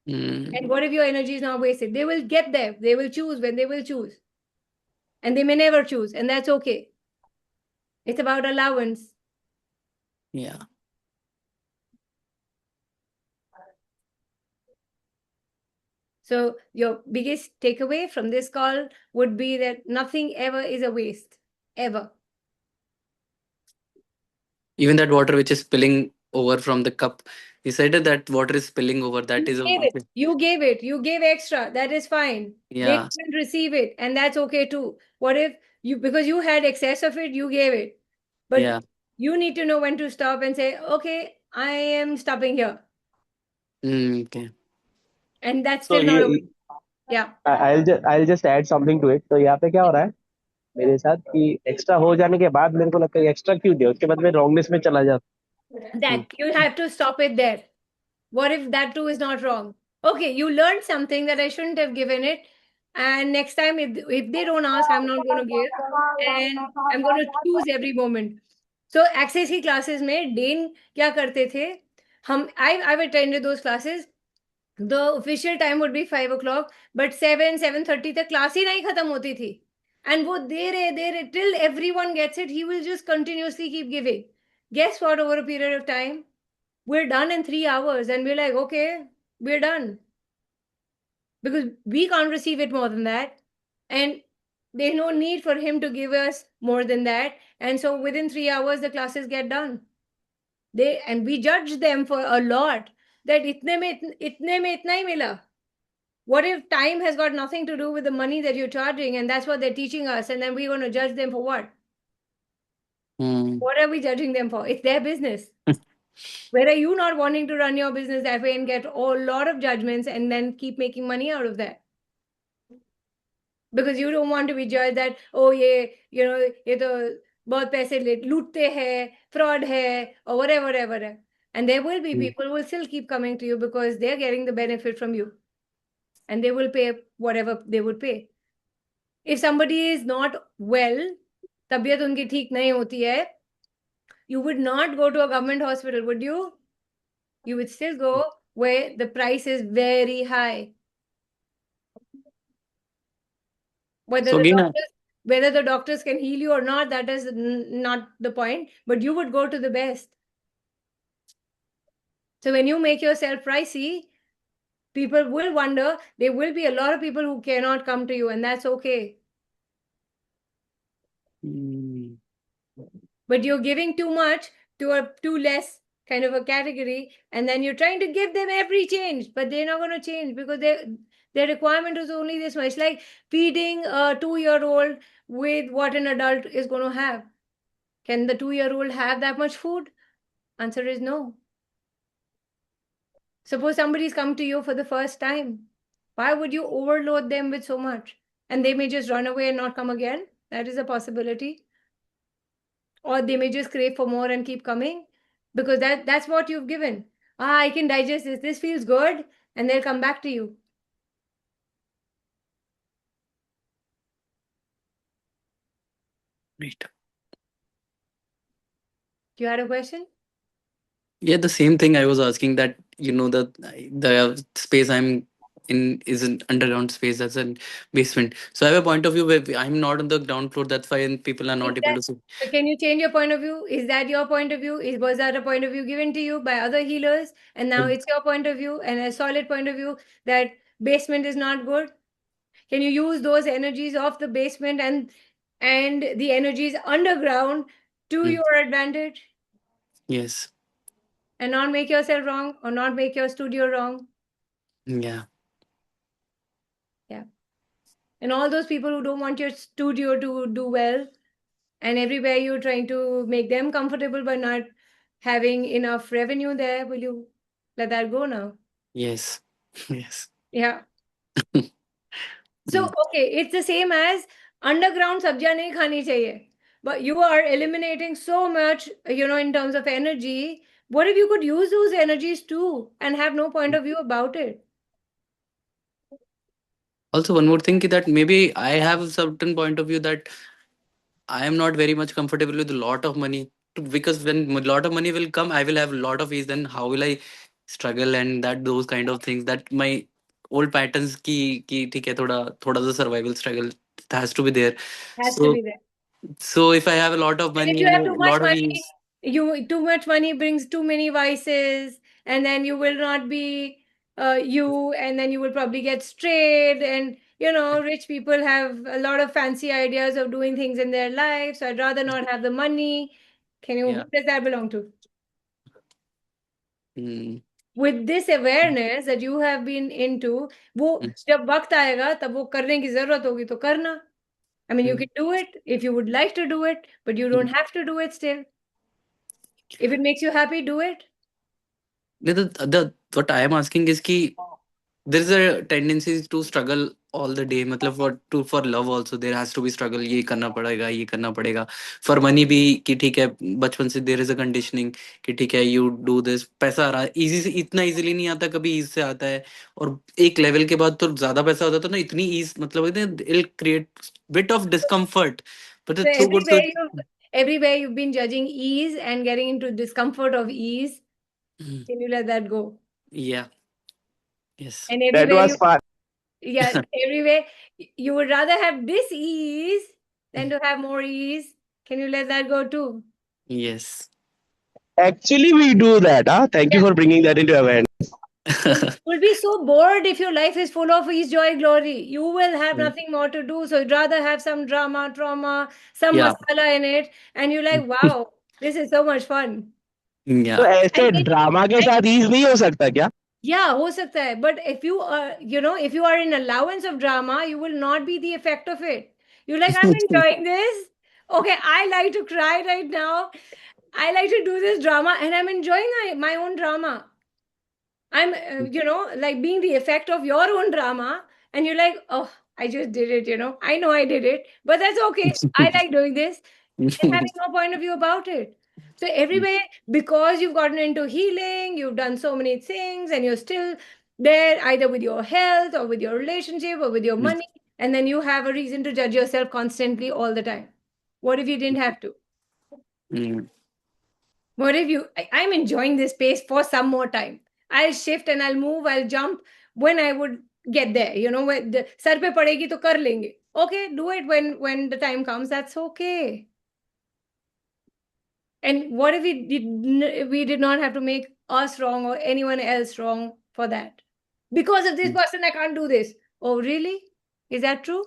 Mm. And what if your energy is not wasted? They will get there. They will choose when they will choose. And they may never choose, and that's okay. It's about allowance. Yeah. So your biggest takeaway from this call would be that nothing ever is a waste, ever. Even that water which is spilling over from the cup, he said that water is spilling over. That is a You gave it. You gave extra. That is fine. They yeah. couldn't receive it, and that's okay too. What if because you had excess of it, you gave it. But Yeah. you need to know when to stop and say, okay, I am stopping here. Okay. And that's So still not a yeah. I'll just add something to it. तो यहाँ पे क्या हो रहा है मेरे साथ कि एक्स्ट्रा हो जाने के बाद मेरे को लगता है एक्स्ट्रा क्यों दिया उसके बाद मैं रॉन्गनेस में चला जाता That you have to stop it there. What if that too is not wrong? Okay, you learned something that I shouldn't have given it. And next time, if they don't ask, I'm not going to give. And I'm going to choose every moment. So access की classes में Dane क्या करते थे? I've attended those classes. The official time would be 5 o'clock, but 7:30 तक class ही नहीं खत्म होती थी. And वो दे रहे till everyone gets it, he will just continuously keep giving. Guess what? Over a period of time, we're done in 3 hours, and we're like, okay, we're done because we can't receive it more than that, and there's no need for him to give us more than that. And so within 3 hours, the classes get done. And we judge them for a lot that itne mein itna hi mila. What if time has got nothing to do with the money that you're charging, and that's what they're teaching us, and then we're going to judge them for what? What are we judging them for? It's their business. Where are you not wanting to run your business that way and get a lot of judgments and then keep making money out of that? Because you don't want to be judged that, oh, ये तो बहुत पैसे लूटते हैं, fraud है, or whatever. And there will be people who will still keep coming to you because they're getting the benefit from you. And they will pay whatever they would pay. If somebody is not well, तबीयत उनकी ठीक नहीं होती है, you would not go to a government hospital, would you? You would still go where the price is very high. Whether So the again, doctors can heal you or not, that is not the point. But you would go to the best. So when you make yourself pricey, people will wonder. There will be a lot of people who cannot come to you, and that's okay. But you're giving too much to a too less kind of a category, and then you're trying to give them every change, but they're not going to change because their requirement is only this much. It's like feeding a 2-year-old with what an adult is going to have. Can the 2-year-old have that much food? Answer is no. Suppose somebody's come to you for the first time. Why would you overload them with so much? And they may just run away and not come again. That is a possibility. Or they may just crave for more and keep coming because that's what you've given. I can digest this. This feels good. And they'll come back to you. right. You had a question? Yeah, the same thing I was asking, that the space I'm in is an underground space, that's a basement. So I have a point of view where I'm not on the ground floor. That's why people are Is not able that, to see. so can you change your point of view? Is that your point of view? Was that a point of view given to you by other healers? And now But it's your point of view and a solid point of view that basement is not good? Can you use those energies of the basement and the energies underground to mm, your advantage yes, and not make yourself wrong or not make your studio wrong? yeah, Yeah. And all those people who don't want your studio to do well, and everywhere you're trying to make them comfortable but not having enough revenue there, will you let that go now? yes, yes. Yeah. So, Mm, okay, it's the same as underground sabjiyan nahi khani chahiye. But you are eliminating so much, in terms of energy. What if you could use those energies too and have no point of view about it? Also, one more thing, that maybe I have a certain point of view that I am not very much comfortable with a lot of money, because when a lot of money will come, I will have a lot of ease. Then how will I struggle, and that those kind of things, that my old patterns ki ठीक है, थोड़ा सा survival struggle has to be there. Has to So be there. if I have a lot of And if money you and have a too much lot of money, ease, you too much money brings too many vices, and then you will not be you, and then you will probably get strayed. And rich people have a lot of fancy ideas of doing things in their life. So I'd rather not have the money. Who yeah. does that belong to? Mm, With this awareness that you have been into, वो mm, जब वक्त आएगा तब वो करने की जरूरत होगी तो करना. I mean, you mm, can do it if you would like to do it, but you don't mm. have to do it still. If it makes you happy, do it. The what I am asking is ki there is a tendency to struggle all the day. मतलब for love also there has to be struggle. ये करना पड़ेगा, ये करना पड़ेगा. For money भी कि ठीक है, बचपन से there is a conditioning कि ठीक है, you do this. पैसा आ रहा है easy से, इतना easily नहीं आता, कभी ease से आता है. और एक level के बाद तो ज्यादा पैसा होता है, तो ना इतनी ease, मतलब it'll create bit of discomfort, but So it's so good to. everywhere you've been judging ease and getting into discomfort of ease, Mm, can you let that go? yeah, yes. And That everywhere was fun. everywhere you would rather have dis-ease than to have more ease. Can you let that go too? Yes. Actually, we do that. Huh? Thank you Yeah. for bringing that into awareness. You'll be so bored if your life is full of ease, joy, glory. You will have Mm, nothing more to do. So you'd rather have some drama, trauma, some yeah. masala in it. And you're like, wow, this is so much fun. तो Yeah. And ऐसे drama के साथ ease नहीं हो सकता क्या? yeah, ho sakta hai. But if you are, if you are in allowance of drama, you will not be the effect of it. You're like, I'm enjoying this. Okay, I like to cry right now. I like to do this drama and I'm enjoying my own drama. I'm, like being the effect of your own drama. And you're like, oh, I just did it, I know I did it, but that's okay. I like doing this and having no point of view about it. So everywhere, because you've gotten into healing, you've done so many things, and you're still there either with your health or with your relationship or with your money, and then you have a reason to judge yourself constantly all the time. What if you didn't have to? Mm, What if I'm enjoying this space for some more time. I'll shift and I'll move, I'll jump when I would get there. When the sar pe padegi to kar lenge. Okay, do it when the time comes. That's okay. And what if we did not have to make us wrong or anyone else wrong for that? Because of this mm, person, I can't do this. Oh, really? Is that true?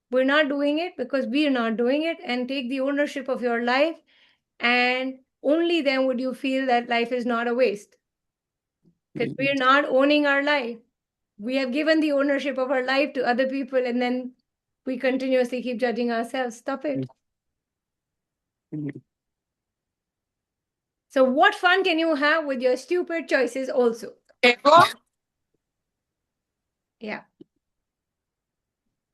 We're not doing it because we're not doing it, and take the ownership of your life, and only then would you feel that life is not a waste, because we're not owning our life. We have given the ownership of our life to other people, and then we continuously keep judging ourselves. Stop it. mm. So what fun can you have with your stupid choices also? Yeah.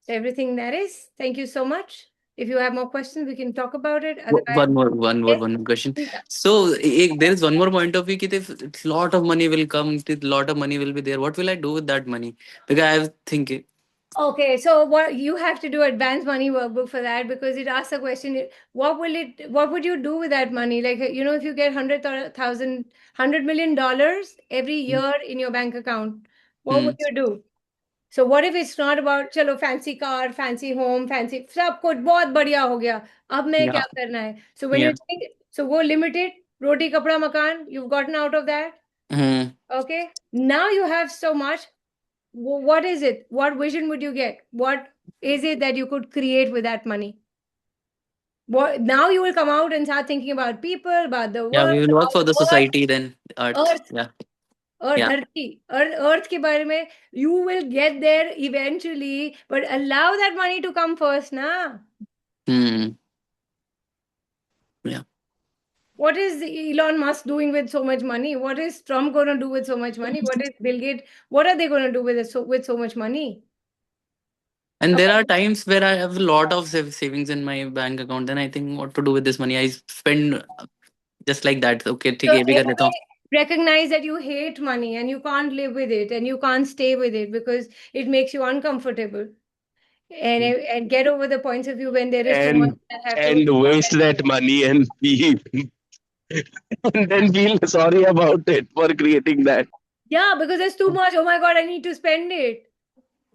So everything that is. Thank you so much. If you have more questions, we can talk about it. Otherwise, yes, One more question. please. So there is one more point of view. That if lot of money will come, lot of money will be there, what will I do with that money? Because I was thinking. Okay, so what you have to do advanced money workbook for that, because it asks a question, what would you do with that money? Like, if you get $100 million every year in your bank account, what would Hmm. you do? So what if it's not about चलो fancy car, fancy home, fancy सब कुछ बहुत बढ़िया हो गया, अब मैं क्या Yeah. करना है? So when you Yeah. think, so go limited, roti kapda makan, you've gotten out of that. Hmm. Okay, now you have so much. What is it? What vision would you get? What is it that you could create with that money? What now you will come out and start thinking about people, about the Yeah, world, we will work for the about society then. Earth. earth, Yeah. earth, Yeah. धरती, earth के बारे में. You will get there eventually, but allow that money to come first, na. Hmm. Yeah. What is Elon Musk doing with so much money? What is Trump going to do with so much money? What is Bill Gates? What are they going to do with with so much money? And there Okay. are times where I have a lot of savings in my bank account. Then I think what to do with this money. I spend just like that. Okay, ठीक So है, ये भी कर लेता हूँ. recognize that you hate money and you can't live with it and you can't stay with it because it makes you uncomfortable. And get over the points of view when there is too much and that have to. and waste that money and feel and then feel sorry about it for creating that. Yeah, because there's too much. Oh my God, I need to spend it.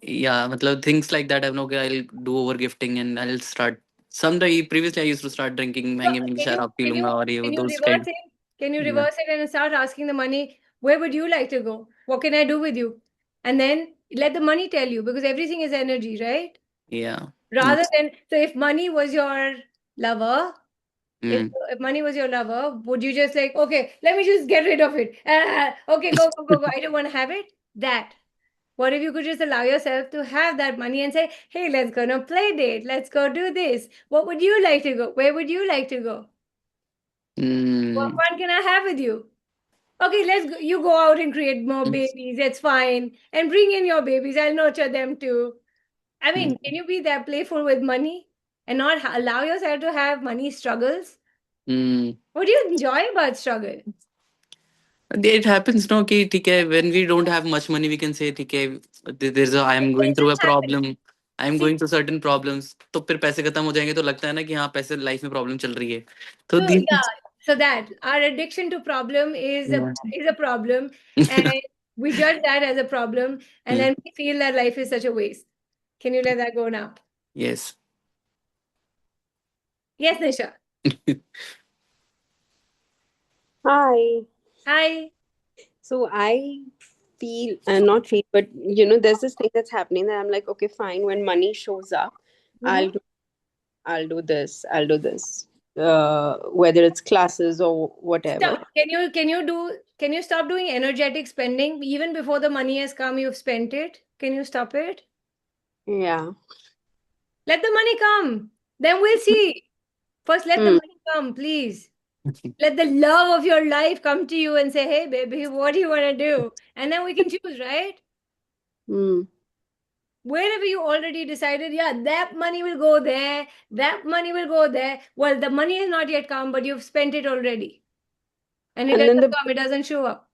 Yeah, मतलब things like that. I'm okay. I'll do over gifting and I'll start. Someday previously I used to start drinking So महंगी महंगी can you शराब P can you लूंगा और ये can you those reverse kind. it? Can you Yeah. reverse it and start asking the money, where would you like to go? What can I do with you? And then let the money tell you, because everything is energy, right? Yeah. Rather than, so if money was your lover, if, Mm. if money was your lover, would you just like, okay, let me just get rid of it? Okay, go, go, go, go. I don't want to have it. That. What if you could just allow yourself to have that money and say, hey, let's go on a play date. Let's go do this. What would you like to go? Where would you like to go? What Mm. fun can I have with you? Okay, let's go. You go out and create more babies. It's fine. And bring in your babies. I'll nurture them too. I mean, can you be that playful with money and not allow yourself to have money struggles? Mm. What do you enjoy about struggle? It happens, no? कि ठीक है, when we don't have much money, we can say ठीक है, there's a I am It going through a doesn't happen. problem. I am See, going through certain problems. तो फिर पैसे खत्म हो जाएंगे तो लगता है ना कि हाँ पैसे लाइफ में प्रॉब्लम चल रही है. तो so these. yeah, so that our addiction to problem is Yeah. a problem, and we judge that as a problem, and Mm. then we feel that life is such a waste. Can you let that go now? Yes. Yes, Nisha. Hi. Hi. So I feel, not feel, but there's this thing that's happening that I'm like, okay, fine. When money shows up, Mhm. I'll do, I'll do this, I'll do this. Whether it's classes or whatever. Stop. Can you stop doing energetic spending? Even before the money has come, you've spent it. Can you stop it? Yeah. Let the money come. Then we'll see. First, let the Hmm. money come, please. Let the love of your life come to you and say, hey, baby, what do you want to do? And then we can choose, right? Hmm. Wherever you already decided, yeah, that money will go there, that money will go there. Well, the money has not yet come, but you've spent it already. And it And then doesn't come, it doesn't show up.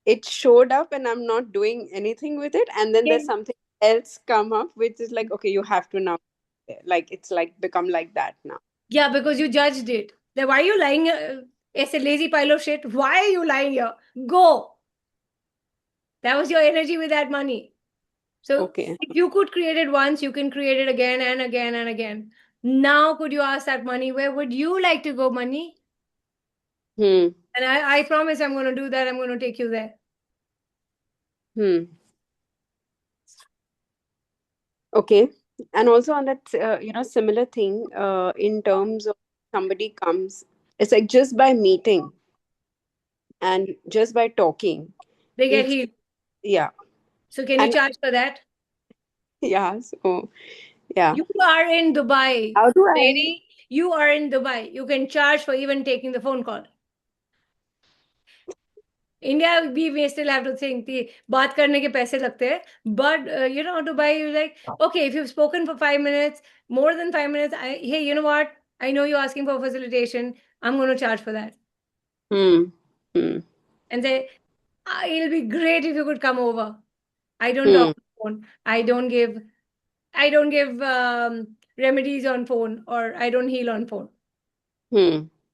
it showed up, and I'm not doing anything with it. And then there's Yeah. something else come up, which is like, okay, you have to now, like it's like become like that now. Yeah, because you judged it. Then why are you lying? It's a lazy pile of shit. Why are you lying here? Go. That was your energy with that money. So Okay. if you could create it once, you can create it again and again and again. Now, could you ask that money, where would you like to go, money? Hmm. And I promise I'm going to do that. I'm going to take you there. Hmm. Okay. And also on that, similar thing, in terms of somebody comes, it's like just by meeting and just by talking, They get it's, healed. yeah. So can you And charge for that? yeah, so yeah. You are in Dubai. How do I? Lady, you are in Dubai. You can charge for even taking the phone call. India, we may still have to think the बात करने के पैसे लगते हैं, but Dubai, you're like, okay, if you've spoken for 5 minutes, more than 5 minutes, hey, you know what? I know you're asking for facilitation. I'm going to charge for that. Hmm. Hmm. And say, it'll be great if you could come over. I don't talk Hmm. on the phone. I don't give I don't give remedies on phone, or I don't heal on phone.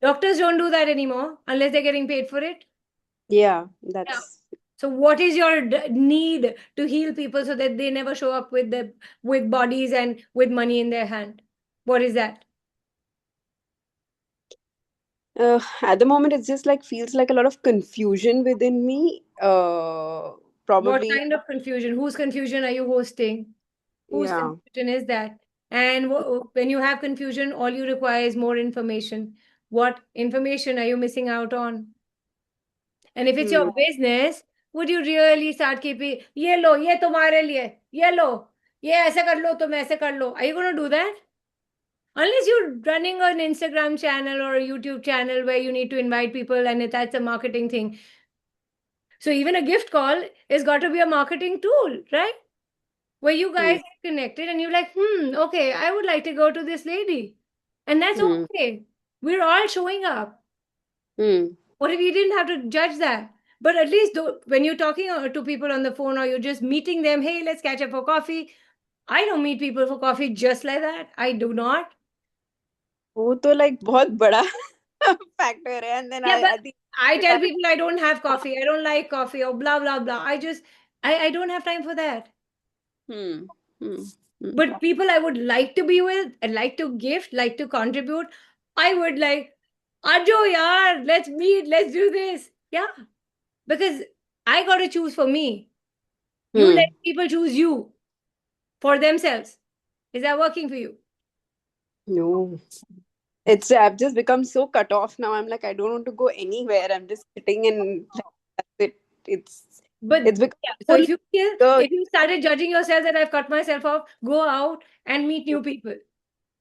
Doctors don't do that anymore unless they're getting paid for it. Yeah, Yeah. that's So what is your need to heal people so that they never show up with bodies and with money in their hand? What is that? at the moment it's just like feels like a lot of confusion within me. What Probably, kind of confusion? Whose confusion are you hosting? Whose yeah. confusion is that? And when you have confusion, all you require is more information. What information are you missing out on? And if it's your business, would you really start keeping, ye lo, ye tumhare liye, ye lo, ye aise kar lo, tum aise kar lo. Are you going to do that? Unless you're running an Instagram channel or a YouTube channel where you need to invite people and that's a marketing thing. So even a gift call has got to be a marketing tool, right? Where you guys get connected and you're like, okay, I would like to go to this lady. And that's okay. We're all showing up. What if you didn't have to judge that? But at least when you're talking to people on the phone or you're just meeting them, hey, let's catch up for coffee. I don't meet people for coffee just like that. I do not. वो तो like बहुत बड़ा factor है, and then Yeah, but I think I tell people I don't have coffee. I don't like coffee or blah, blah, blah. I don't have time for that. But people I would like to be with, and like to gift, like to contribute, I would like, Ajo yaar, let's meet, let's do this. Yeah. Because I got to choose for me. You let people choose you for themselves. Is that working for you? no. It's I've just become so cut off now. I'm like, I don't want to go anywhere. I'm just sitting and like, that's it. But It's become yeah, so so if good. you started judging yourself that I've cut myself off, go out and meet new people.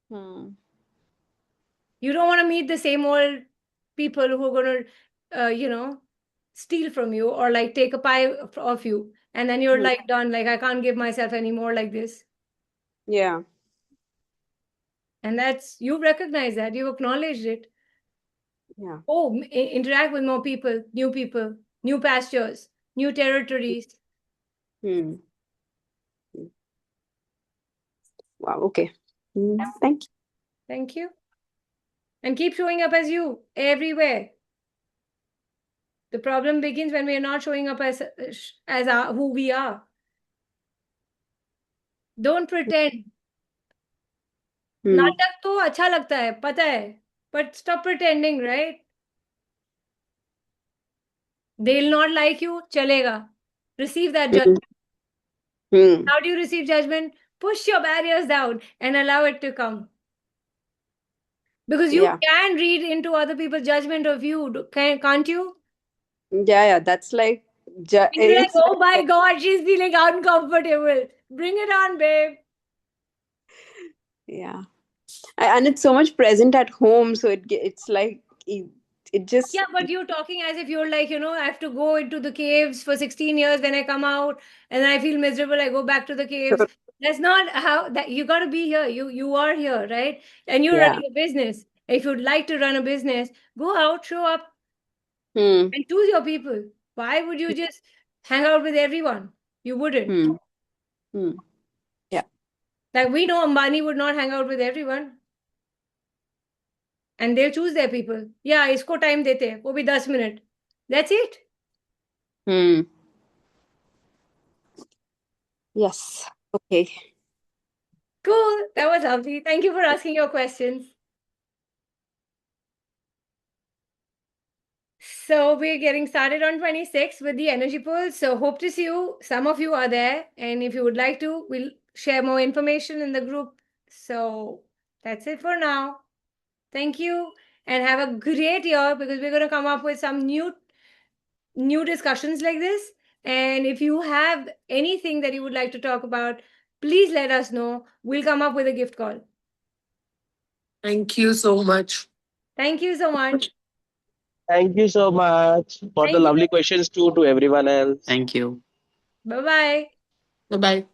You don't want to meet the same old people who are going to, steal from you or like take a pie of you. And then you're like done, like I can't give myself anymore like this. Yeah. And you recognize that, you acknowledged it. Yeah. Oh, interact with more people, new pastures, new territories. Wow. Okay. Thank you. Thank you. And keep showing up as you everywhere. The problem begins when we are not showing up as who we are. Don't pretend. नाटक तो अच्छा लगता है, पता है, but stop pretending, right? They'll not like you, chalega. Receive that judgment. How do you receive judgment? Push your barriers down and allow it to come. Because you can read into other people's judgment of you, can't you? Yeah. That's like, You're like, it's oh my God, she's feeling uncomfortable. Bring it on, babe. yeah. And it's so much present at home, so it's like it just Yeah, but you're talking as if you're like, I have to go into the caves for 16 years. Then I come out and I feel miserable. I go back to the caves. That's not how that you got to be here. You are here, right? And you're running a business. If you'd like to run a business, go out, show up, and choose your people. Why would you just hang out with everyone? You wouldn't. Yeah. Like we know Ambani would not hang out with everyone. And they'll choose their people. Yeah, isko time dete hain, wo bhi 10 minute. That's it. Yes. Okay. Cool. That was lovely. Thank you for asking your questions. So we're getting started on 26 with the energy pulse. So hope to see you. Some of you are there. And if you would like to, we'll share more information in the group. So that's it for now. Thank you. And have a great year, because we're going to come up with some new discussions like this. And if you have anything that you would like to talk about, please let us know. We'll come up with a gift call. Thank you so much. Thank you so much. Thank you so much for Thank the you. lovely questions too to everyone else. Thank you. Bye-bye. Bye bye.